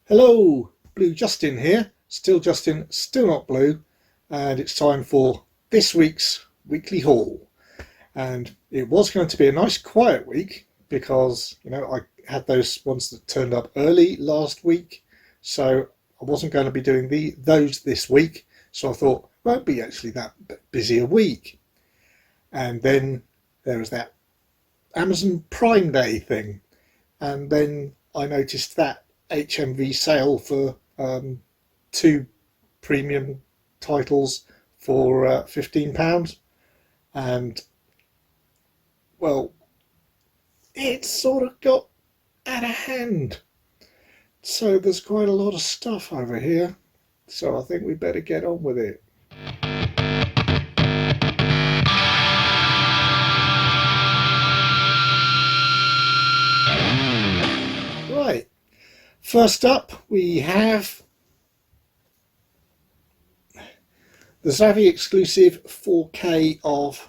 Hello, Blue Justin here. Still Justin, still not blue, and it's time for this week's weekly haul. And it was going to be a nice quiet week because I had those ones that turned up early last week, so I wasn't going to be doing those this week. So I thought it won't be actually that busy a week. And then there was that Amazon Prime Day thing, and then I noticed that HMV sale for two premium titles for £15, and well, it sort of got out of hand. So there's quite a lot of stuff over here. So I think we better get on with it. Right. First up, we have the Zavi exclusive 4K of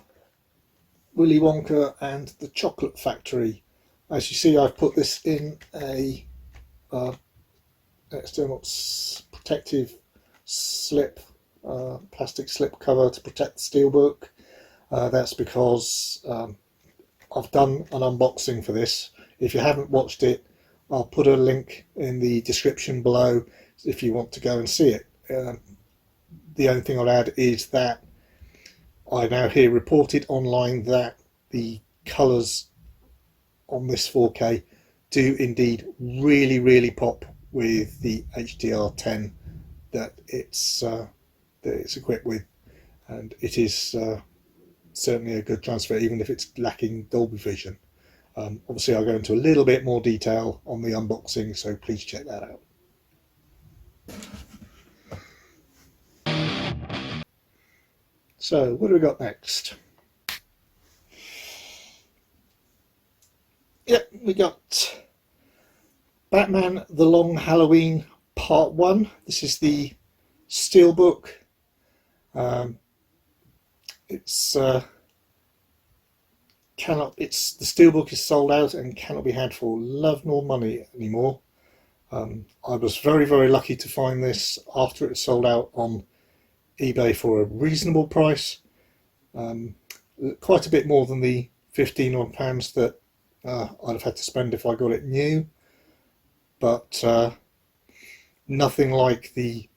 Willy Wonka and the Chocolate Factory. As you see, I've put this in a external protective slip, plastic slip cover to protect the steelbook. That's because I've done an unboxing for this. If you haven't watched it, I'll put a link in the description below if you want to go and see it. The only thing I'll add is that I now hear reported online that the colours on this 4K do indeed really pop with the HDR10 that it's equipped with, and it is certainly a good transfer, even if it's lacking Dolby Vision. Obviously I'll go into a little bit more detail on the unboxing, so please check that out. So what do we got next? Yep, we got Batman The Long Halloween Part 1. This is the Steelbook. The Steelbook is sold out and cannot be had for love nor money anymore. I was very lucky to find this after it sold out on eBay for a reasonable price, quite a bit more than the £15 that I'd have had to spend if I got it new, but nothing like the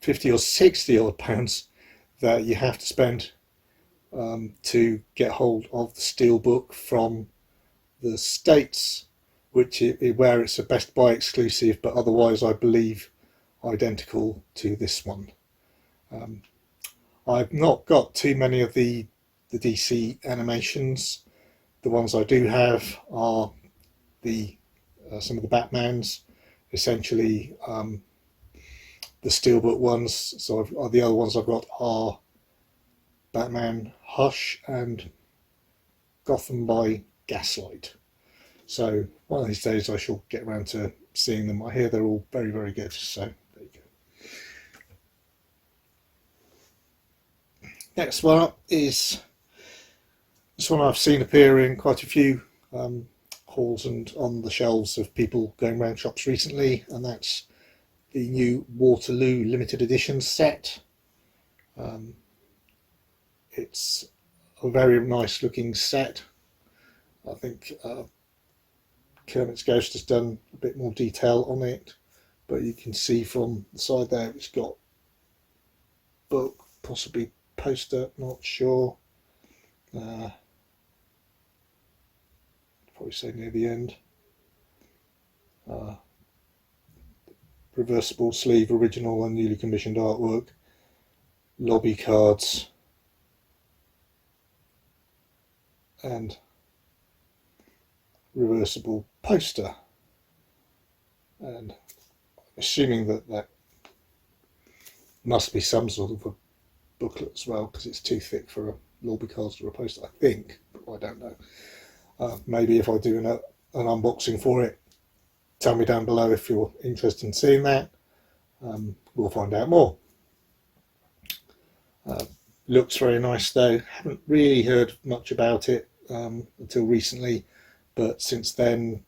50 or 60 odd pounds that you have to spend to get hold of the Steelbook from the States, where it's a Best Buy exclusive, but otherwise I believe identical to this one. I've not got too many of the DC animations. The ones I do have are some of the Batmans, essentially the Steelbook ones. So the other ones I've got are Batman Hush and Gotham by Gaslight. So one of these days I shall get around to seeing them. I hear they're all very good, so there you go. Next one up is this one I've seen appear in quite a few hauls and on the shelves of people going around shops recently, and that's the new Waterloo limited edition set. It's a very nice looking set. I think Kermit's Ghost has done a bit more detail on it, but you can see from the side there it's got book, possibly poster, not sure. Probably say near the end. Reversible sleeve, original and newly commissioned artwork, lobby cards, and reversible poster. And I'm assuming that must be some sort of a booklet as well, because it's too thick for a lobby cards or a poster, I think, but I don't know. Maybe if I do an unboxing for it, tell me down below if you're interested in seeing that. We'll find out more. Looks very nice though. Haven't really heard much about it until recently, but since then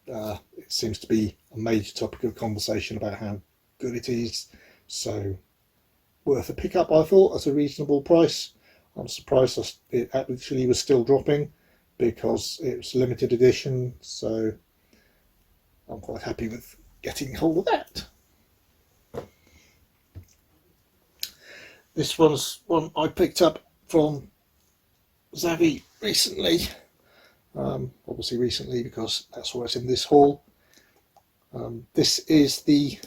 it seems to be a major topic of conversation about how good it is. So worth a pickup, I thought, at a reasonable price. I'm surprised it actually was still dropping because it was limited edition, so I'm quite happy with getting hold of that. This one's one I picked up from Zavi recently. Obviously recently because that's what's in this haul. This is the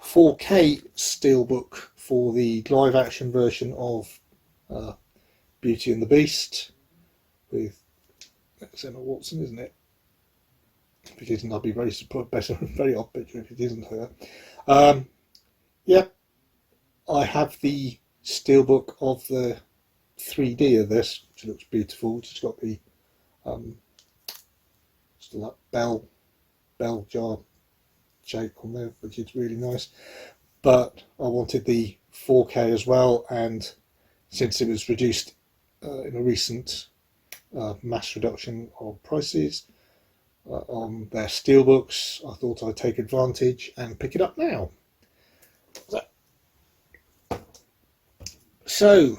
4K Steelbook for the live action version of Beauty and the Beast with Emma Watson, isn't it? If it isn't, I'd be very odd picture if it isn't her. Yeah, I have the Steelbook of the 3D of this, which looks beautiful. It's got the still that bell jar shape on there, which is really nice. But I wanted the 4K as well, and since it was reduced in a recent mass reduction of prices on their Steelbooks, I thought I'd take advantage and pick it up now. So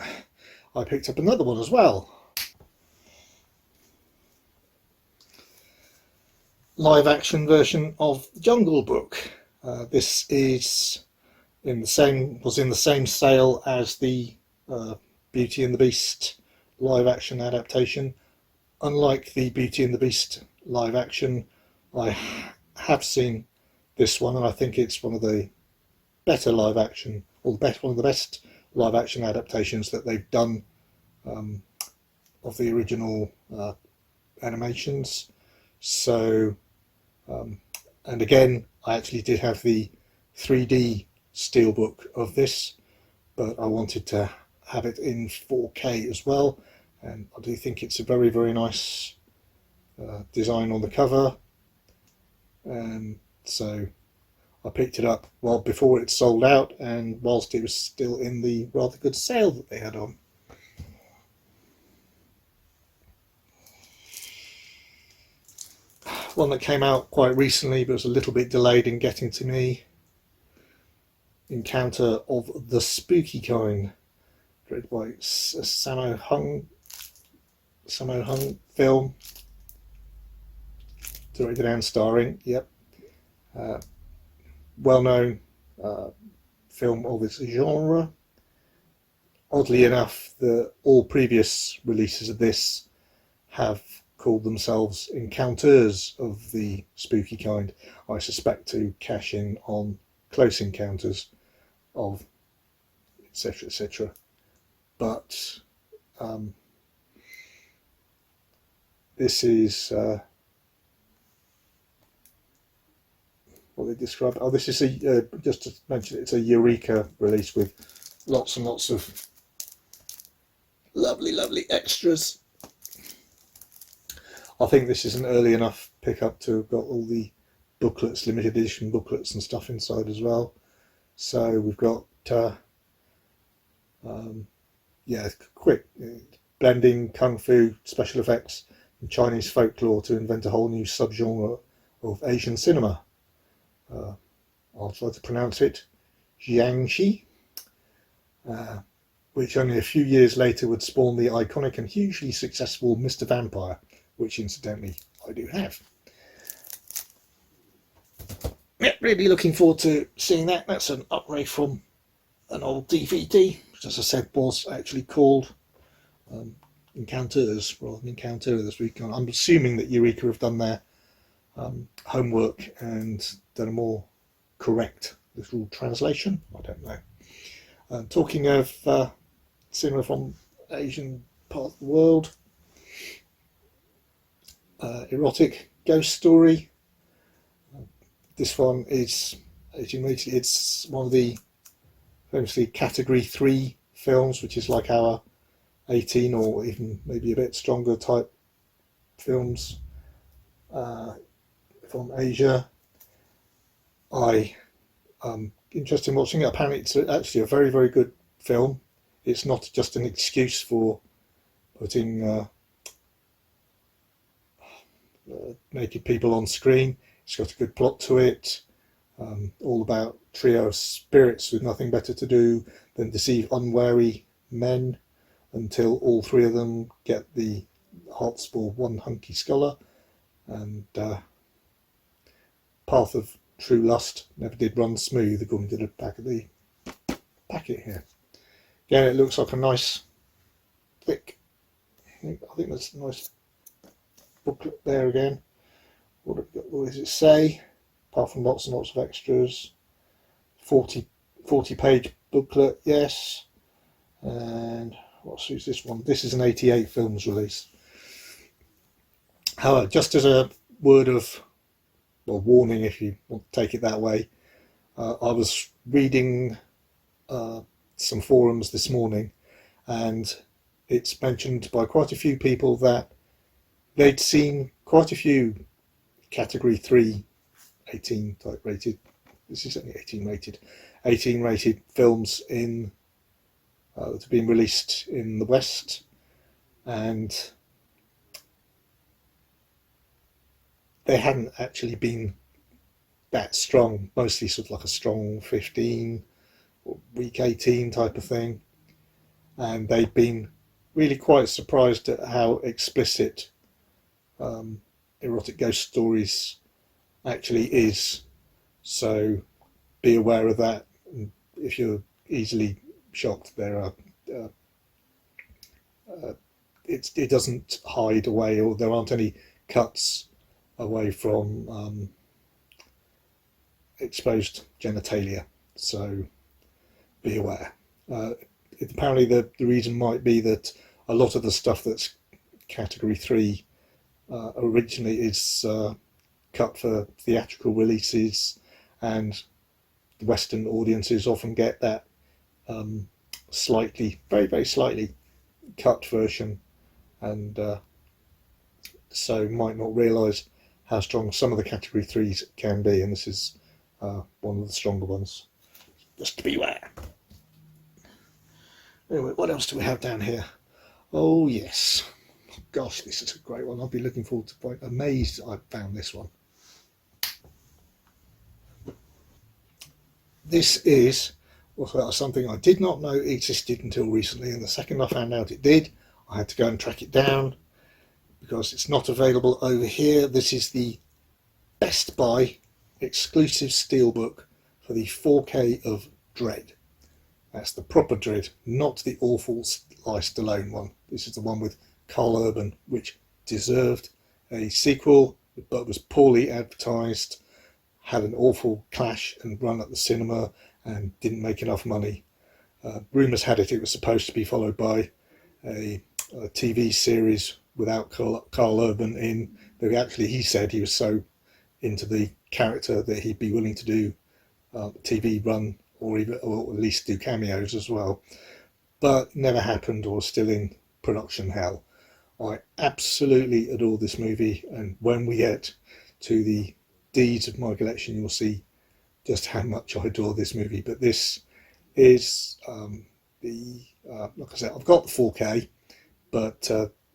I picked up another one as well. Live action version of the Jungle Book. This is was in the same sale as the Beauty and the Beast live action adaptation. Unlike the Beauty and the Beast live action, I have seen this one, and I think it's one of the better live action, or one of the best live action adaptations that they've done of the original animations. So and again, I actually did have the 3D Steelbook of this, but I wanted to have it in 4K as well, and I do think it's a very, very nice design on the cover, and so I picked it up before it sold out, and whilst it was still in the rather good sale that they had on. One that came out quite recently but was a little bit delayed in getting to me. Encounter of the Spooky Kind, directed by Sammo Hung film, directed and starring, yep. Well-known film of its genre. Oddly enough, all previous releases of this have called themselves Encounters of the Spooky Kind, I suspect to cash in on Close Encounters of etc, etc. But this is what they describe. Oh, this is just to mention, it's a Eureka release with lots and lots of lovely extras. I think this is an early enough pickup to have got all the booklets, limited edition booklets and stuff inside as well. So we've got quick blending kung fu, special effects and Chinese folklore to invent a whole new subgenre of Asian cinema. I'll try to pronounce it, Jiangxi, which only a few years later would spawn the iconic and hugely successful Mr. Vampire, which incidentally I do have. Yeah, really looking forward to seeing that. That's an upgrade from an old DVD, which, as I said, was actually called Encounters rather than Encounter this week. I'm assuming that Eureka have done their homework and done a more correct literal translation. I don't know. Talking of cinema from Asian part of the world, Erotic Ghost Story. This one is, it's one of the famously Category 3 films, which is like our 18 or even maybe a bit stronger type films from Asia. I am interested in watching it. Apparently it's actually a very, very good film. It's not just an excuse for putting naked people on screen. It's got a good plot to it, all about a trio of spirits with nothing better to do than deceive unwary men until all three of them get the hearts for one hunky scholar, and path of true lust never did run smooth, according to the back of the packet here. Again, it looks like a nice thick, I think that's a nice booklet there again. What does it say? Apart from lots and lots of extras. 40 page booklet, yes. And what's this one? This is an 88 films release. However, just as a word of warning, if you want to take it that way, I was reading some forums this morning, and it's mentioned by quite a few people that they'd seen quite a few category 3 18 type rated, this is only 18 rated films in that have been released in the West, and they hadn't actually been that strong, mostly sort of like a strong 15 or weak 18 type of thing, and they'd been really quite surprised at how explicit erotic ghost stories actually is. So be aware of that. If you're easily shocked, there are it doesn't hide away, or there aren't any cuts away from exposed genitalia, so be aware. Apparently the reason might be that a lot of the stuff that's category 3 originally is cut for theatrical releases, and the Western audiences often get that slightly, very, very slightly cut version, and so might not realise how strong some of the category 3s can be, and this is one of the stronger ones, just to be aware. Anyway, what else do we have down here? Oh yes, gosh, this is a great one. I'll be looking forward to quite amazed I found this one. This is something I did not know existed until recently, and the second I found out it did, I had to go and track it down because it's not available over here. This is the Best Buy exclusive steelbook for the 4K of Dread. That's the proper Dread, not the awful Sly Stallone one. This is the one with Carl Urban, which deserved a sequel but was poorly advertised, had an awful clash and run at the cinema, and didn't make enough money. Rumours had it was supposed to be followed by a TV series without Carl Urban in, but actually he said he was so into the character that he'd be willing to do a TV run, or at least do cameos as well. But never happened, or still in production hell. I absolutely adore this movie, and when we get to the deeds of my collection, you'll see just how much I adore this movie. But this is like I said, I've got the 4K, but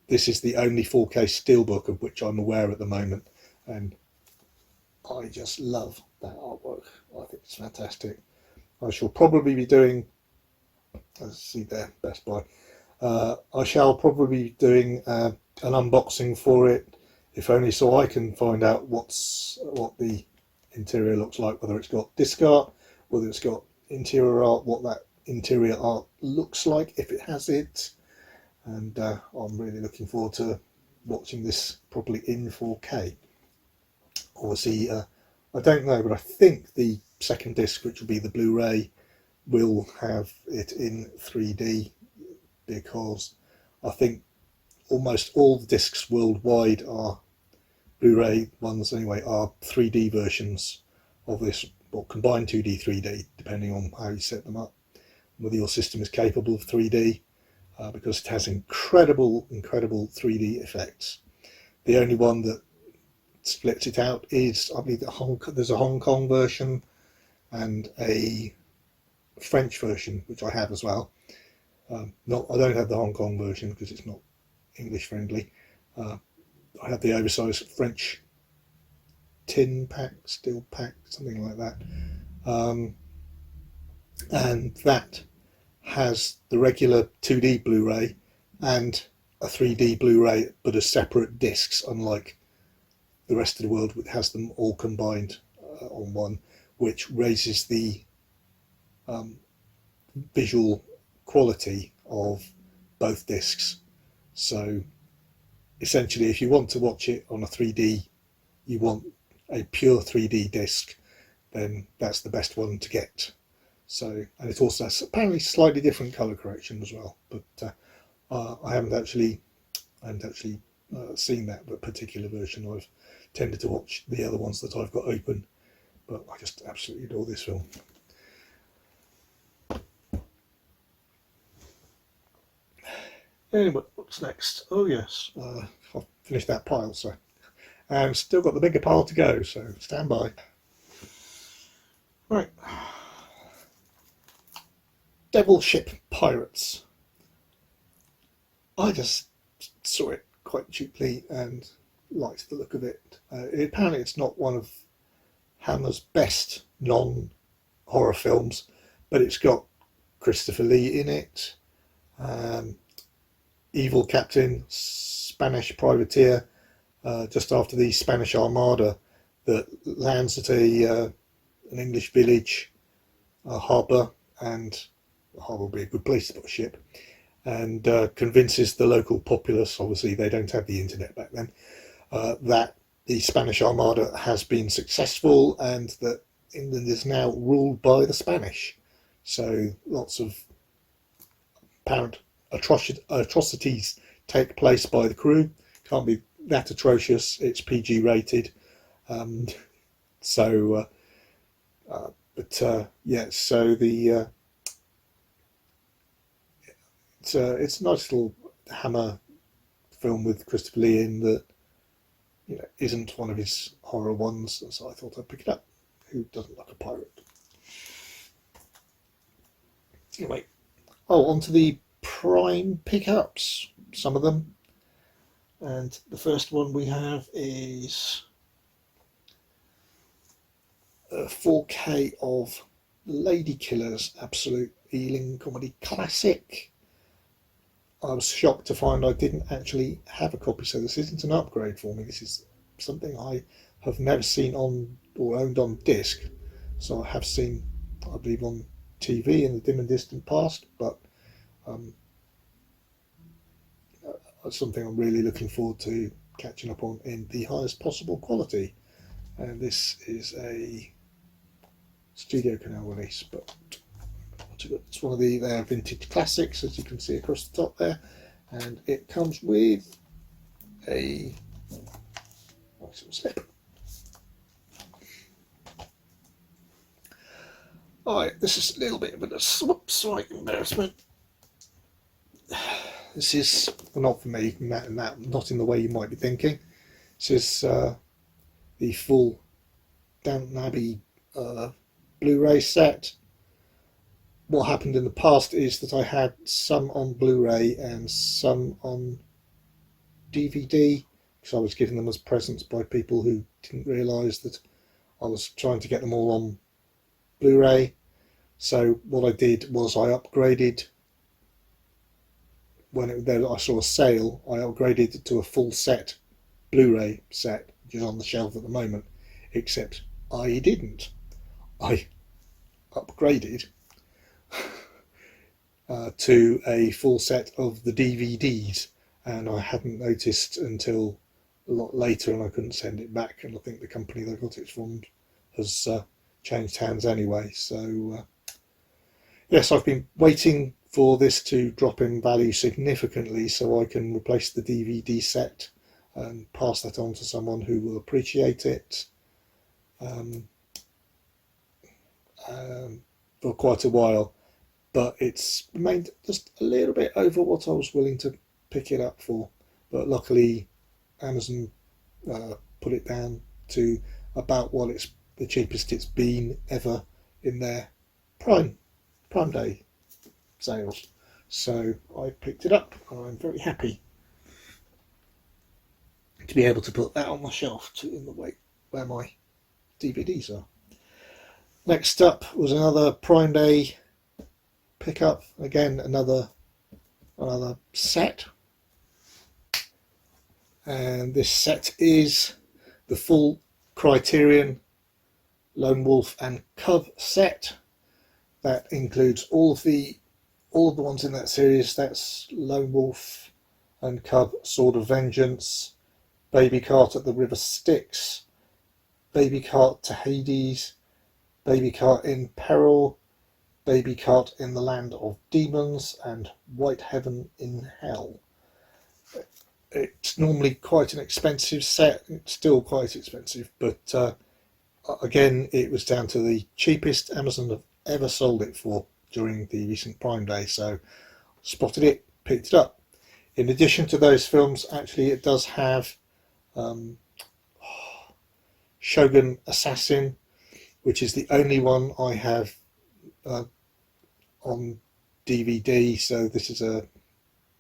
this is the only 4K steelbook of which I'm aware at the moment, and I just love that artwork. I think it's fantastic. I shall probably be doing, let's see there, Best Buy. I shall probably be doing an unboxing for it, if only so I can find out what the interior looks like, whether it's got disc art, whether it's got interior art, what that interior art looks like, if it has it. And I'm really looking forward to watching this properly in 4K. Obviously, I don't know, but I think the second disc, which will be the Blu-ray, will have it in 3D, because I think almost all the discs worldwide are, Blu-ray ones anyway, are 3D versions of this, or combined 2D, 3D, depending on how you set them up, whether your system is capable of 3D, because it has incredible 3D effects. The only one that splits it out is, I believe, there's a Hong Kong version and a French version, which I have as well. I don't have the Hong Kong version because it's not English friendly. I have the oversized French tin pack, steel pack, something like that. And that has the regular 2D Blu-ray and a 3D Blu-ray, but as separate discs, unlike the rest of the world, which has them all combined on one, which raises the visual quality of both discs. So essentially, if you want to watch it on a 3D, you want a pure 3D disc, then that's the best one to get. So, and it also has apparently slightly different color correction as well, but I haven't actually seen that particular version. I've tended to watch the other ones that I've got open, but I just absolutely adore this film. Anyway, what's next? Oh yes, I've finished that pile, so, and still got the bigger pile to go, so stand by. Right, Devil Ship Pirates. I just saw it quite cheaply and liked the look of it. Apparently it's not one of Hammer's best non-horror films, but it's got Christopher Lee in it, evil captain, Spanish privateer, just after the Spanish Armada that lands at an English village, a harbour, and the harbour will be a good place to put a ship, and convinces the local populace, obviously they don't have the internet back then, that the Spanish Armada has been successful and that England is now ruled by the Spanish. So lots of apparent atrocities take place by the crew. Can't be that atrocious. It's PG rated. So the it's a nice little Hammer film with Christopher Lee in that, you know, isn't one of his horror ones, so I thought I'd pick it up. Who doesn't like a pirate? Anyway, onto the Prime pickups, some of them. And the first one we have is a 4K of Ladykiller's absolute Ealing comedy classic. I was shocked to find I didn't actually have a copy, so this isn't an upgrade for me. This is something I have never seen on or owned on disc. So I have seen, I believe, on TV in the dim and distant past, but something I'm really looking forward to catching up on in the highest possible quality. And this is a Studio Canal release, but it's one of their vintage classics, as you can see across the top there, and it comes with a nice little slip. Alright, this is a little bit of a slight embarrassment. This is not for me, not in the way you might be thinking. This is the full Downton Abbey Blu-ray set. What happened in the past is that I had some on Blu-ray and some on DVD, because I was given them as presents by people who didn't realise that I was trying to get them all on Blu-ray. So what I did was I upgraded, when I saw a sale, I upgraded it to a full set Blu-ray set, which is on the shelf at the moment, except I didn't. I upgraded to a full set of the DVDs, and I hadn't noticed until a lot later, and I couldn't send it back, and I think the company that I got it from has changed hands anyway. So yes, I've been waiting for this to drop in value significantly so I can replace the DVD set and pass that on to someone who will appreciate it for quite a while. But it's remained just a little bit over what I was willing to pick it up for. But luckily Amazon put it down to about what it's the cheapest it's been ever in their Prime Day sales. So I picked it up and I'm very happy to be able to put that on my shelf in the way where my DVDs are. Next up was another Prime Day pickup. Again, another set. And this set is the full Criterion Lone Wolf and Cub set. That includes all of the ones in that series. That's Lone Wolf and Cub, Sword of Vengeance, Baby Cart at the River Styx, Baby Cart to Hades, Baby Cart in Peril, Baby Cart in the Land of Demons, and White Heaven in Hell. It's normally quite an expensive set. It's still quite expensive, but again, it was down to the cheapest Amazon have ever sold it for during the recent Prime Day, so spotted it, picked it up. In addition to those films, actually it does have Shogun Assassin, which is the only one I have on DVD, so this is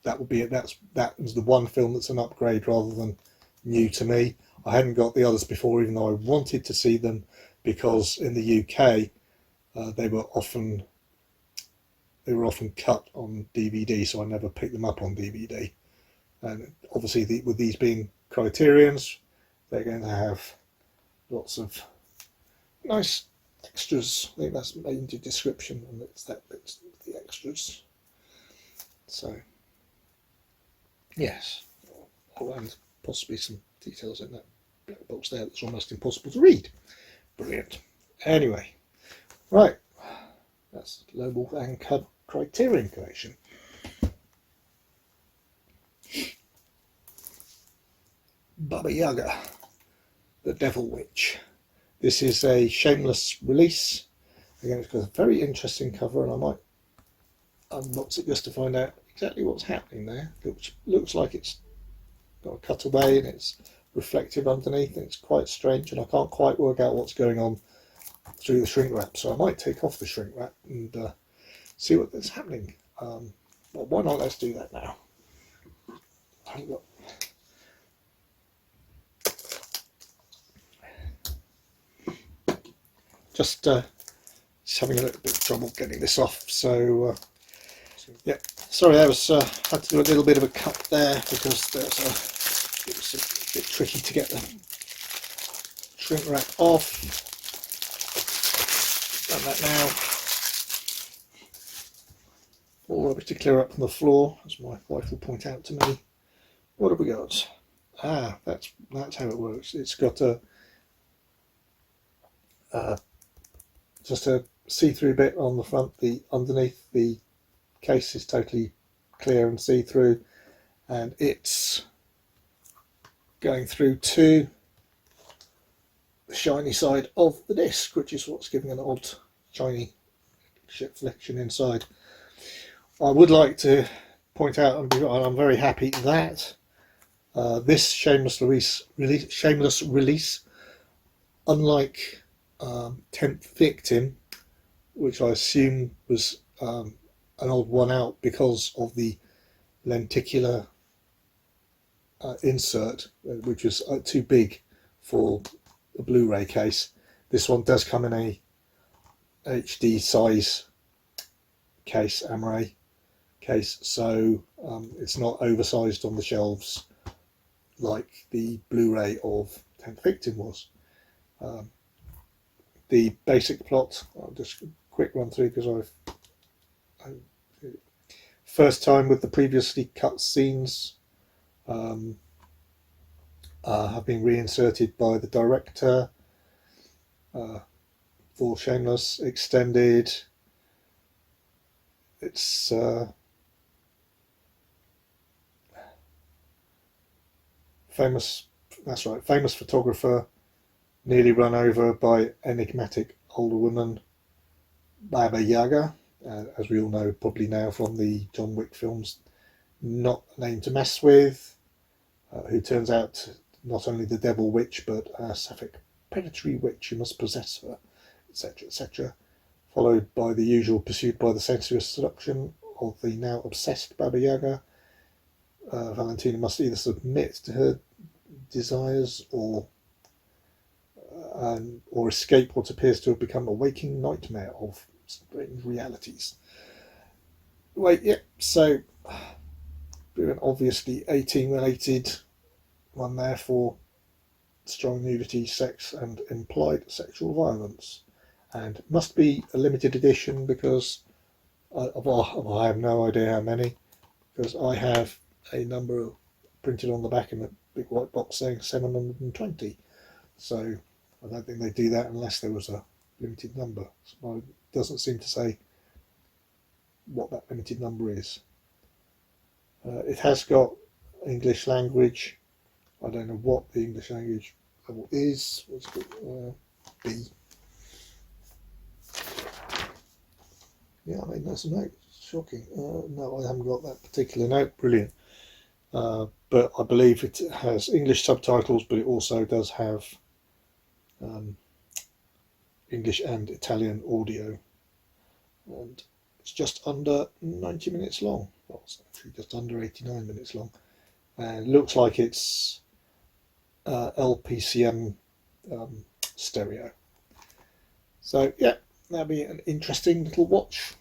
that was the one film that's an upgrade rather than new to me. I hadn't got the others before, even though I wanted to see them, because in the UK they were often cut on DVD, so I never picked them up on DVD. And obviously, with these being Criterions, they're going to have lots of nice extras. I think that's made into description, and it's the extras. So yes, and possibly some details in that black box there that's almost impossible to read. Brilliant. Anyway, right, that's Lone Wolf and Cub Criterion collection. Baba Yaga, the Devil Witch. This is a shameless release. Again, it's got a very interesting cover, and I might unbox it just to find out exactly what's happening there. It looks like it's got a cutaway and it's reflective underneath, and it's quite strange, and I can't quite work out what's going on through the shrink wrap, so I might take off the shrink wrap and see what's happening. But why not? Let's do that now. Just having a little bit of trouble getting this off, so yeah, sorry, I had to do a little bit of a cut there because it was a bit tricky to get the shrink wrap off. Done that now. All rubbish to clear up from the floor, as my wife will point out to me. What have we got? Ah, that's how it works. It's got just a see-through bit on the front. Underneath the case is totally clear and see-through, and it's going through to the shiny side of the disc, which is what's giving an odd shiny reflection inside. I would like to point out, and I'm very happy that this shameless release, unlike 10th Victim, which I assume was an old one out because of the lenticular insert, which was too big for the Blu-ray case. This one does come in a HD size case, Amaray case, so it's not oversized on the shelves like the Blu-ray of 10th Victim was. The basic plot, I'll just quick run through because first time with the previously cut scenes have been reinserted by the director for Shameless Extended. It's famous photographer nearly run over by enigmatic older woman Baba Yaga, as we all know probably now from the John Wick films, not a name to mess with, who turns out not only the devil witch but a sapphic predatory witch who must possess her, etc., etc., followed by the usual pursuit by the sensuous seduction of the now obsessed Baba Yaga. Valentina must either submit to her desires or or escape what appears to have become a waking nightmare of strange realities. Wait, yeah, so an obviously 18 related one there for strong nudity, sex and implied sexual violence, and must be a limited edition because I have no idea how many, because I have a number printed on the back in a big white box saying 720, so I don't think they do that unless there was a limited number. So it doesn't seem to say what that limited number is. It has got English language. I don't know what the English language level is. What's it called? B. Yeah, I made that's a note. Shocking. No, I haven't got that particular note. Brilliant. But I believe it has English subtitles, but it also does have English and Italian audio. And it's just under 90 minutes long. Well, it's actually just under 89 minutes long. And it looks like it's LPCM stereo. So yeah, that'll be an interesting little watch.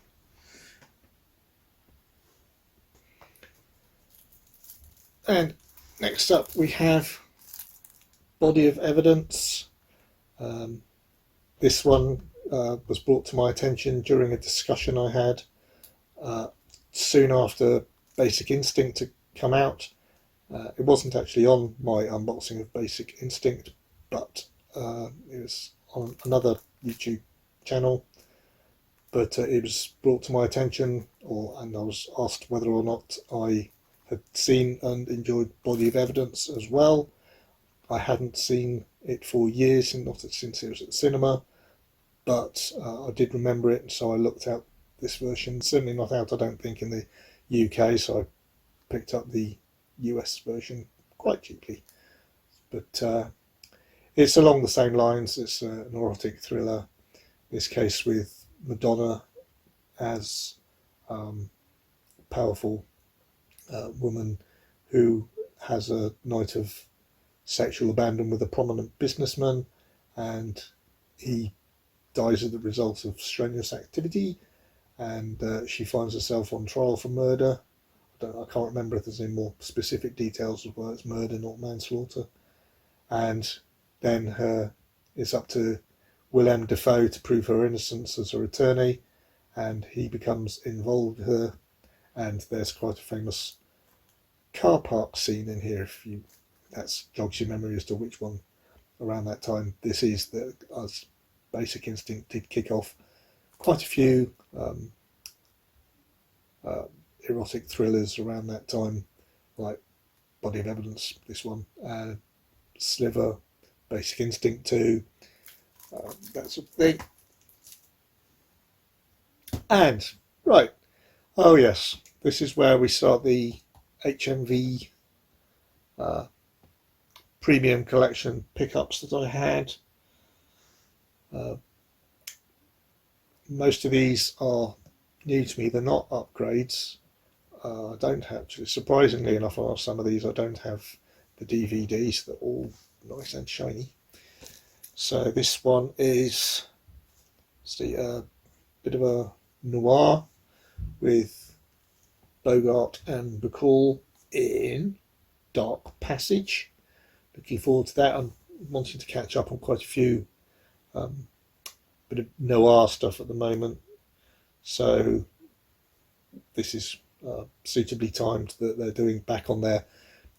And next up we have Body of Evidence. This one was brought to my attention during a discussion I had soon after Basic Instinct had come out. It wasn't actually on my unboxing of Basic Instinct, but it was on another YouTube channel. But it was brought to my attention, and I was asked whether or not I had seen and enjoyed Body of Evidence as well. I hadn't seen it for years, and not since it was at the cinema, but I did remember it, so I looked out this version. Certainly not out, I don't think, in the UK, so I picked up the US version quite cheaply. But it's along the same lines. It's an erotic thriller, in this case with Madonna as a powerful woman who has a night of sexual abandon with a prominent businessman, and he dies as a result of strenuous activity, and she finds herself on trial for murder. I can't remember if there's any more specific details of whether it's murder, not manslaughter. And then it's up to Willem Dafoe to prove her innocence as her attorney, and he becomes involved with her. And there's quite a famous car park scene in here, if you that's jogs your memory as to which one around that time this is. That as Basic Instinct did kick off quite a few erotic thrillers around that time, like Body of Evidence, this one, Sliver, Basic Instinct 2, that sort of thing. And right, oh yes, this is where we start the HMV premium collection pickups that I had. Most of these are new to me. They're not upgrades. I don't actually, surprisingly enough, on some of these I don't have the DVDs. They're all nice and shiny. So this one is a bit of a noir with Bogart and Bacall in Dark Passage. Looking forward to that. I'm wanting to catch up on quite a few bit of noir stuff at the moment, so this is suitably timed that they're doing back on their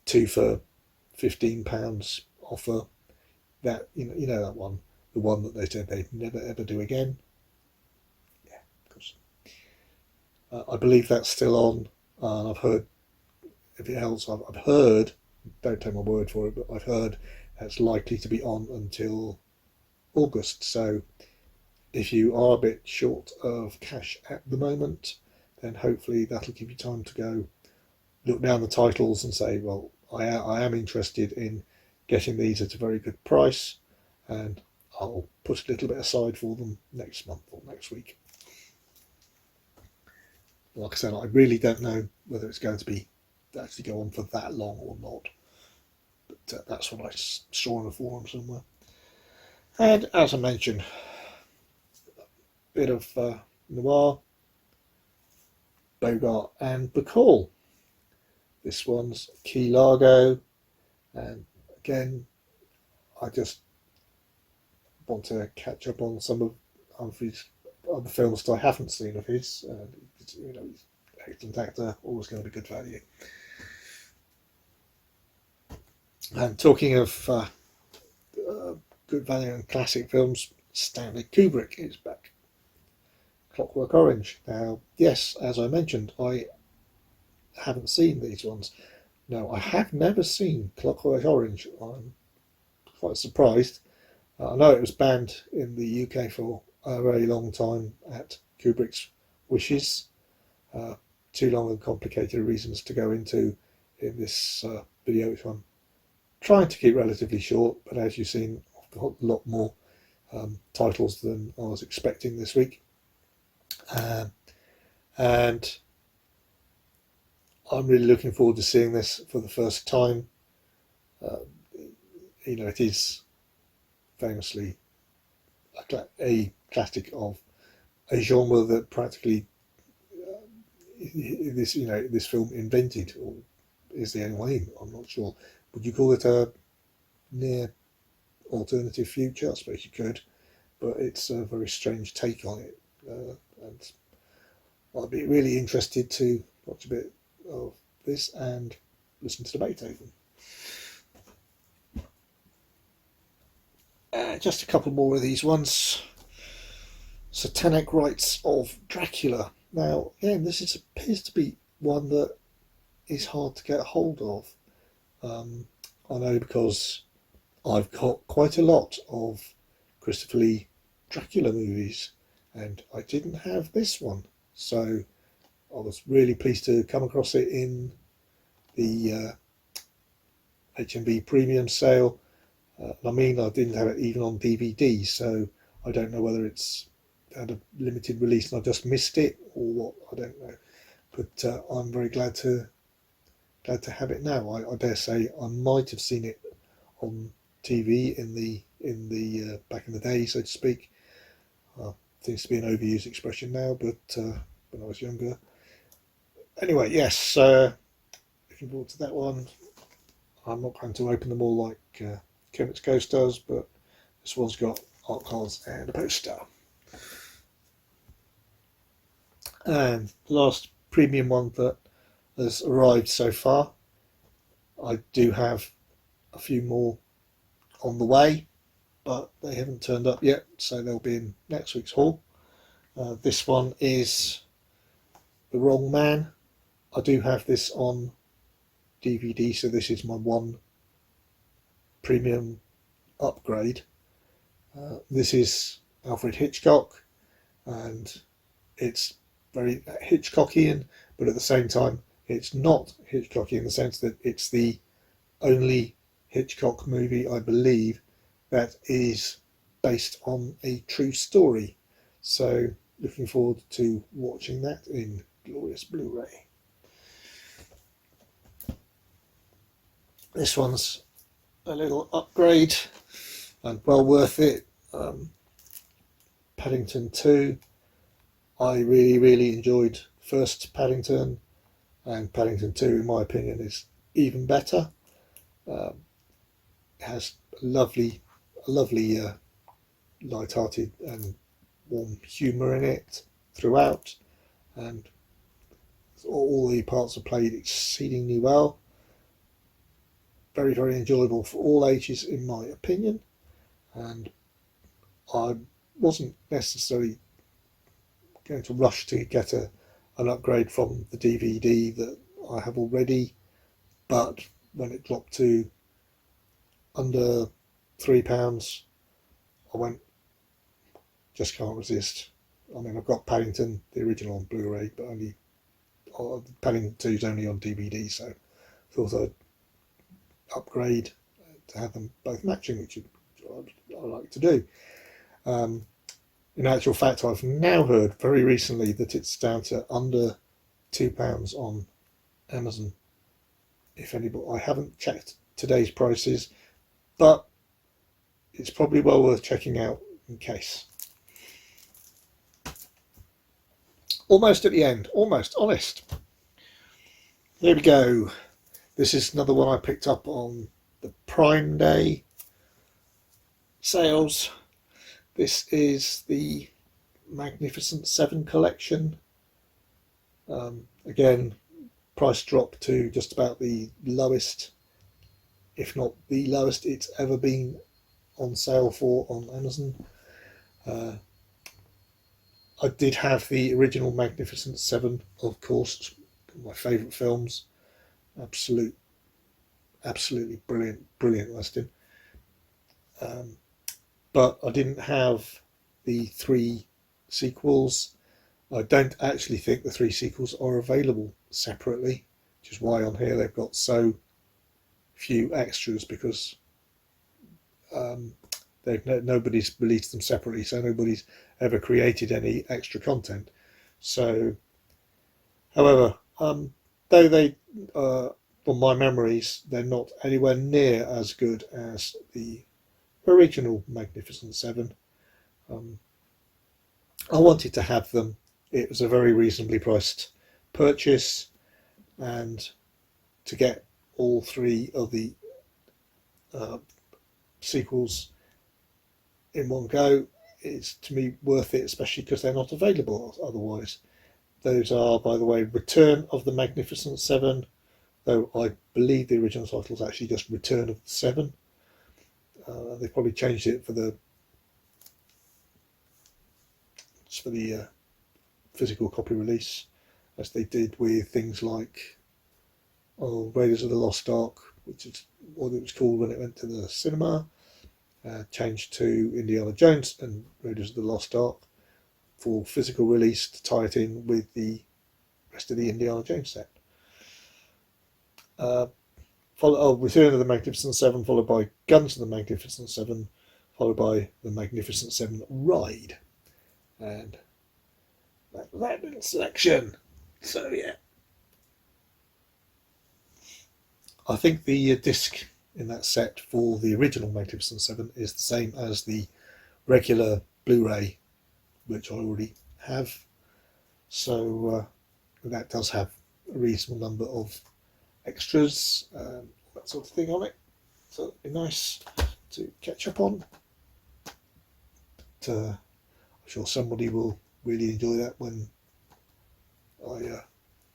2 for £15 offer. That you know that one, the one that they said they'd never ever do again. Yeah, of course. I believe that's still on, and I've heard, if it helps, I've heard, don't take my word for it, but I've heard that's likely to be on until August. So if you are a bit short of cash at the moment, then hopefully that'll give you time to go look down the titles and say, well, I am interested in getting these at a very good price, and I'll put a little bit aside for them next month or next week. Like I said, I really don't know whether it's going to be actually go on for that long or not, but that's what I saw on a forum somewhere. And as I mentioned, a bit of noir, Bogart and Bacall. This one's Key Largo, and again, I just want to catch up on some of his other films that I haven't seen of his. He's an excellent actor, always going to be good value. And talking of good value and classic films, Stanley Kubrick is back. Clockwork Orange. Now, yes, as I mentioned, I haven't seen these ones. No, I have never seen Clockwork Orange. I'm quite surprised. I know it was banned in the UK for a very long time at Kubrick's wishes. Too long and complicated reasons to go into in this video, which I'm trying to keep relatively short, but as you've seen, I've got a lot more titles than I was expecting this week. And I'm really looking forward to seeing this for the first time. It is famously a classic of a genre that practically this film invented, or is the only way. I'm not sure. Would you call it a near alternative future? I suppose you could, but it's a very strange take on it, and I'd be really interested to watch a bit of this and listen to the Beethoven. Just a couple more of these ones. Satanic Rites of Dracula. Now, again, this appears to be one that is hard to get a hold of. I know because I've got quite a lot of Christopher Lee Dracula movies, and I didn't have this one, so I was really pleased to come across it in the HMV premium sale. I didn't have it even on DVD, so I don't know whether it's had a limited release and I just missed it or what. I don't know, but I'm very glad to have it now. I dare say I might have seen it on TV in the back in the day, so to speak. Seems to be an overused expression now, but when I was younger. Anyway, yes, looking forward to that one. I'm not going to open them all like Kermit's Ghost does, but this one's got art cards and a poster. And the last premium one that has arrived so far. I do have a few more on the way, but they haven't turned up yet, so they'll be in next week's haul. This one is The Wrong Man. I do have this on DVD, so this is my one premium upgrade. This is Alfred Hitchcock, and it's very Hitchcockian, but at the same time it's not Hitchcocky in the sense that it's the only Hitchcock movie, I believe, that is based on a true story. So looking forward to watching that in glorious Blu-ray. This one's a little upgrade and well worth it. Paddington II. I really enjoyed first Paddington, and Paddington 2 in my opinion is even better. It has a lovely light-hearted and warm humour in it throughout, and all the parts are played exceedingly well. Very enjoyable for all ages in my opinion, and I wasn't necessarily going to rush to get an upgrade from the DVD that I have already, but when it dropped to under £3, I went, just can't resist. I mean, I've got Paddington, the original, on Blu-ray, but only Paddington 2 is only on DVD, so I thought I'd upgrade to have them both matching, which I like to do. In actual fact, I've now heard very recently that it's down to under £2 on Amazon. If anybody, I haven't checked today's prices, but it's probably well worth checking out in case. Almost at the end, almost, honest. Here we go. This is another one I picked up on the Prime Day sales. This is the Magnificent Seven collection. Again, price dropped to just about the lowest, if not the lowest it's ever been on sale for on Amazon. I did have the original Magnificent Seven, of course, my favourite films. Absolutely brilliant listing. But I didn't have the 3 sequels. I don't actually think the 3 sequels are available separately, which is why on here they've got so few extras, because nobody's released them separately, so nobody's ever created any extra content. So, however, though they, from my memories, they're not anywhere near as good as the original Magnificent Seven. I wanted to have them. It was a very reasonably priced purchase, and to get all 3 of the sequels in one go is, to me, worth it, especially because they're not available otherwise. Those are, by the way, Return of the Magnificent Seven, though I believe the original title is actually just Return of the Seven. They probably changed it for the physical copy release, as they did with things like Raiders of the Lost Ark, which is what it was called when it went to the cinema, changed to Indiana Jones and Raiders of the Lost Ark for physical release to tie it in with the rest of the Indiana Jones set. Return of the Magnificent Seven, followed by Guns of the Magnificent Seven, followed by the Magnificent Seven Ride, and that in selection. So yeah, I think the disc in that set for the original Magnificent Seven is the same as the regular Blu-ray, which I already have. So that does have a reasonable number of extras, that sort of thing on it. So it'd be nice to catch up on. But, I'm sure somebody will really enjoy that when I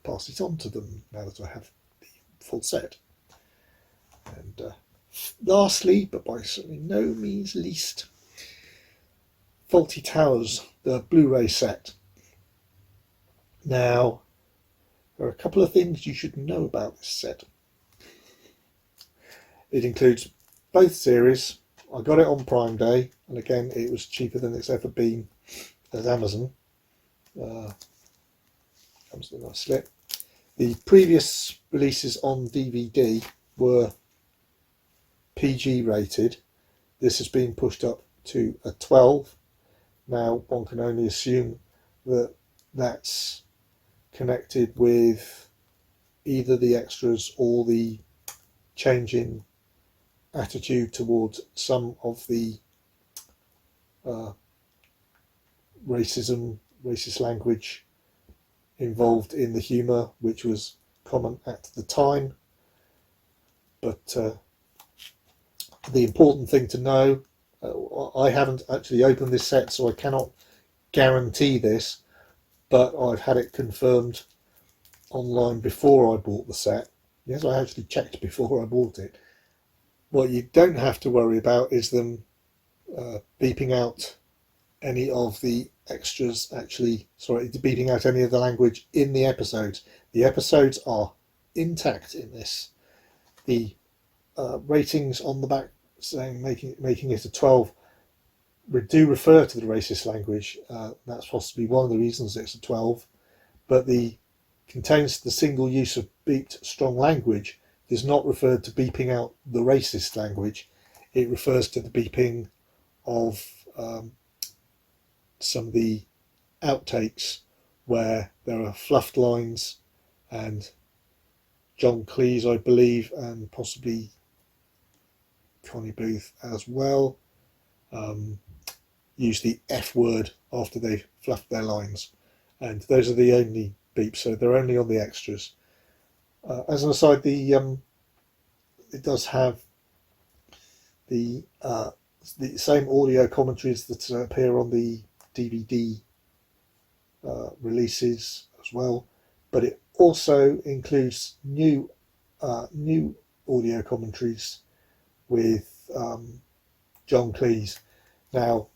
pass it on to them, now that I have the full set. And lastly, but by certainly no means least, Fawlty Towers, the Blu-ray set. Now, there are a couple of things you should know about this set. It includes both series. I got it on Prime Day, and again, it was cheaper than it's ever been as Amazon. Comes in a nice slip. The previous releases on DVD were PG rated. This has been pushed up to a 12. Now, one can only assume that that's connected with either the extras or the change in attitude towards some of the racist language involved in the humour, which was common at the time. But the important thing to know, I haven't actually opened this set, so I cannot guarantee this, but I've had it confirmed online before I bought the set. Yes, I actually checked before I bought it. What you don't have to worry about is them beeping out any of the extras, beeping out any of the language in the episodes. The episodes are intact in this. The ratings on the back saying making it a 12 do refer to the racist language. That's possibly one of the reasons it's a 12, but contains the single use of beeped strong language does not refer to beeping out the racist language. It refers to the beeping of some of the outtakes where there are fluffed lines, and John Cleese, I believe, and possibly Connie Booth as well, use the F word after they've fluffed their lines. And those are the only beeps, so they're only on the extras. As an aside, it does have the same audio commentaries that appear on the DVD releases as well, but it also includes new audio commentaries with John Cleese. Now,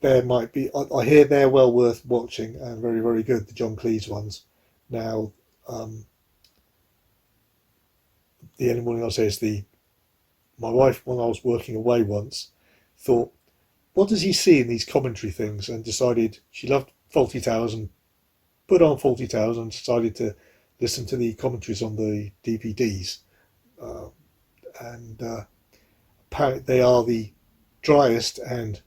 there might be, I hear they're well worth watching and very, very good, the John Cleese ones. Now, the only one I'll say is my wife, when I was working away once, thought, what does he see in these commentary things? And decided she loved Fawlty Towers and put on Fawlty Towers and decided to listen to the commentaries on the DVDs. Apparently they are the driest and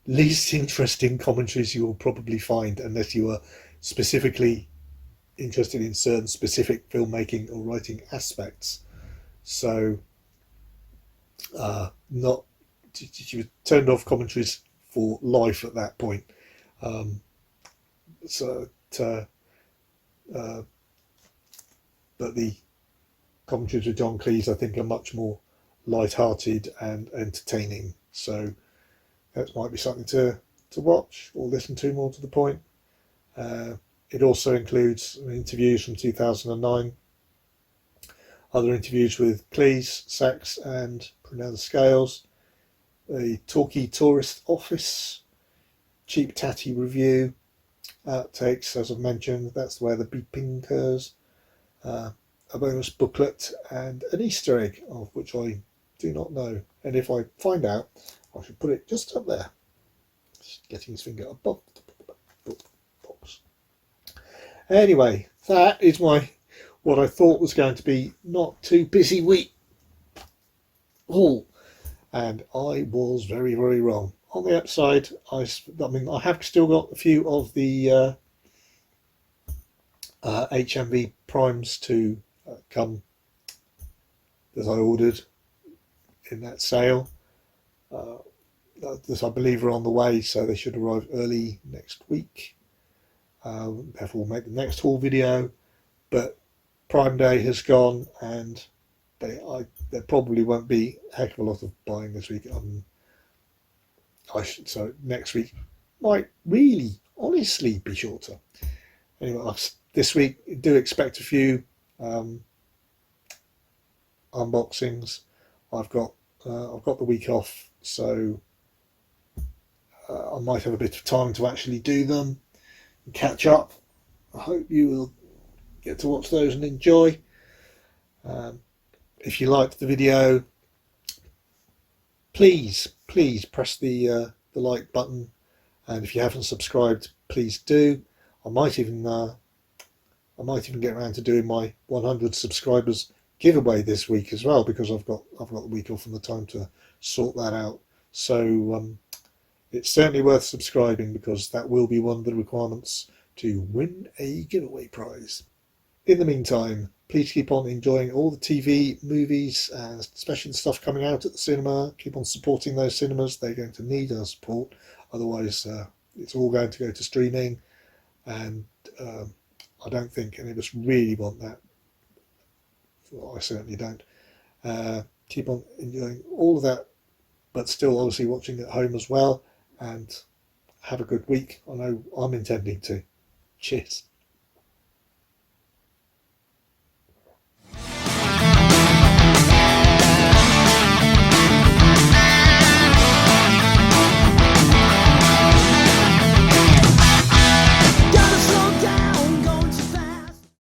least interesting commentaries you will probably find, unless you are specifically interested in certain specific filmmaking or writing aspects. So she was turned off commentaries for life at that point. But the commentaries with John Cleese, I think, are much more light-hearted and entertaining. So that might be something to watch or listen to, more to the point. It also includes interviews from 2009, other interviews with Cleese, Sachs and Prunella Scales, a Talkie Tourist Office, Cheap Tatty Review, outtakes, as I've mentioned, that's where the beeping occurs, a bonus booklet and an Easter egg, of which I do not know, and if I find out, I should put it just up there. Just getting his finger above the box. Anyway, that is what I thought was going to be not too busy week haul, and I was very, very wrong. On the upside, I have still got a few of the HMV primes to come that I ordered in that sale. This, I believe, are on the way, so they should arrive early next week. Therefore, we'll make the next haul video. But Prime Day has gone, and there probably won't be a heck of a lot of buying this week. So next week might really, honestly, be shorter. Anyway, this week do expect a few unboxings. I've got the week off, so I might have a bit of time to actually do them and catch up. I hope you will get to watch those and enjoy. If you liked the video, please press the like button, and if you haven't subscribed, please do. I might even get around to doing my 100 subscribers giveaway this week as well, because I've got the week off and the time to sort that out. So it's certainly worth subscribing, because that will be one of the requirements to win a giveaway prize. In the meantime, please keep on enjoying all the TV, movies, and especially the stuff coming out at the cinema. Keep on supporting those cinemas. They're going to need our support. Otherwise, it's all going to go to streaming. And I don't think any of us really want that. Well, I certainly don't. Keep on enjoying all of that, but still obviously watching at home as well. And have a good week. I know I'm intending to. Cheers.